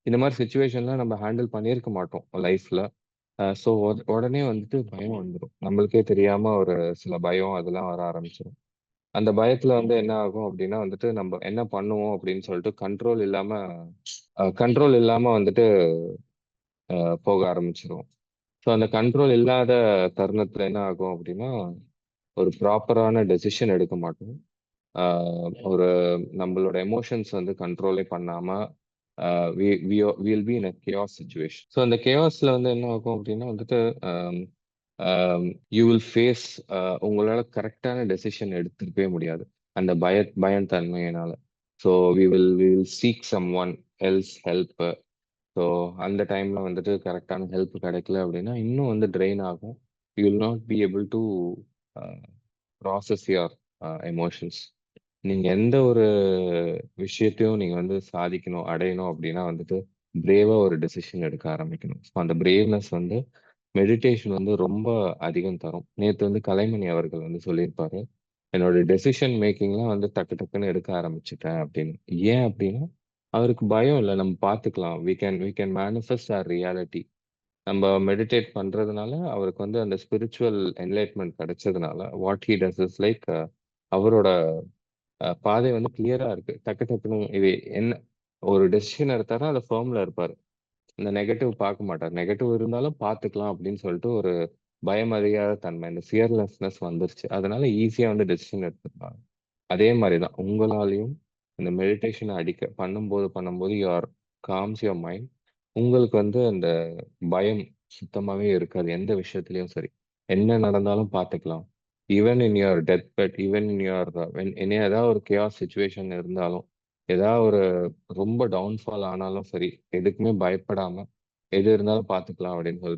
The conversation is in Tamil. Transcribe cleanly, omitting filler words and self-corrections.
இந்த மாரி சிச்சுவேஷன்லாம் நம்ம ஹேண்டில் பண்ணியிருக்க மாட்டோம் லைஃப்ல. ஸோ உடனே வந்துட்டு பயம் வந்துரும். நம்மளுக்கே தெரியாம ஒரு சில பயம் அதெல்லாம் வர ஆரம்பிச்சுரும். அந்த பயத்துல வந்து என்ன ஆகும் அப்டின்னா வந்துட்டு, நம்ம என்ன பண்ணுவோம் அப்படின்னு சொல்லிட்டு கண்ட்ரோல் இல்லாம வந்துட்டு போக ஆரம்பிச்சுருவோம். ஸோ அந்த கண்ட்ரோல் இல்லாத தருணத்துல என்ன ஆகும் அப்படின்னா, ஒரு ப்ராப்பரான டெசிஷன் எடுக்க மாட்டோம். ஒரு நம்மளோட எமோஷன்ஸ் வந்து கண்ட்ரோலே பண்ணாம will be in a chaos situation. So அந்த கேஆஸ்ல வந்து என்ன ஆகும் அப்படின்னா வந்துட்டு யூ வில் ஃபேஸ் உங்களால கரெக்டான டெசிஷன் எடுத்துக்கவே முடியாது அந்த பயம் தன்மையினால. So we will seek someone else help. So அந்த டைம்ல வந்துட்டு கரெக்டான ஹெல்ப் கிடைக்கல அப்படின்னா இன்னும் வந்து ட்ரெயின் ஆகும். You will not be able to process your emotions. நீங்க எந்த ஒரு விஷயத்தையும் நீங்க வந்து சாதிக்கணும், அடையணும் அப்படின்னா வந்துட்டு பிரேவா ஒரு டெசிஷன் எடுக்க ஆரம்பிக்கணும். ஸோ அந்த பிரேவ்னஸ் வந்து மெடிடேஷன் வந்து ரொம்ப அதிகம் தரும். நேத்து வந்து கலைமணி அவர்கள் வந்து சொல்லியிருப்பாரு. என்னோட டெசிஷன் மேக்கிங்லாம் வந்து டக்கு டக்குன்னு எடுக்க ஆரம்பிச்சுட்டேன் அப்படின்னு. ஏன் அப்படின்னா, அவருக்கு பயம் இல்ல. நம்ம பார்த்துக்கலாம். We can manifest our reality. நம்ம மெடிடேட் பண்றதுனால அவருக்கு வந்து அந்த ஸ்பிரிச்சுவல் என்லைட்மென்ட் கிடைச்சதுனால what he does is like அவரோட பாதை வந்து கிளியரா இருக்கு. டக்கு டக்குன்னு இது என்ன ஒரு டெசிஷன் எடுத்தாரா அது ஃபர்ம்ல இருப்பாரு. இந்த நெகட்டிவ் பார்க்க மாட்டார். நெகட்டிவ் இருந்தாலும் பார்த்துக்கலாம் அப்படின்னு சொல்லிட்டு ஒரு பயமறியாத தன்மை, இந்த ஃபியர்லெஸ்னஸ் வந்துருச்சு. அதனால ஈஸியா வந்து டெசிஷன் எடுத்துக்கலாம். அதே மாரி தான் உங்களாலயும் இந்த மெடிடேஷன் பண்ணும்போது காம்ஸ் யுவர் மைண்ட். உங்களுக்கு வந்து அந்த பயம் சுத்தமாவே இருக்காது. எந்த விஷயத்திலயும் சரி. என்ன நடந்தாலும் பார்த்துக்கலாம். Even in your death bed, even in your ஏதாவது ஒரு கேஆஸ் சிச்சுவேஷன் இருந்தாலும், ஏதாவது ஒரு ரொம்ப டவுன்ஃபால் ஆனாலும் சரி, எதுக்குமே பயப்படாம, எது இருந்தாலும் பார்த்துக்கலாம் அப்படின்னு சொல்லிட்டு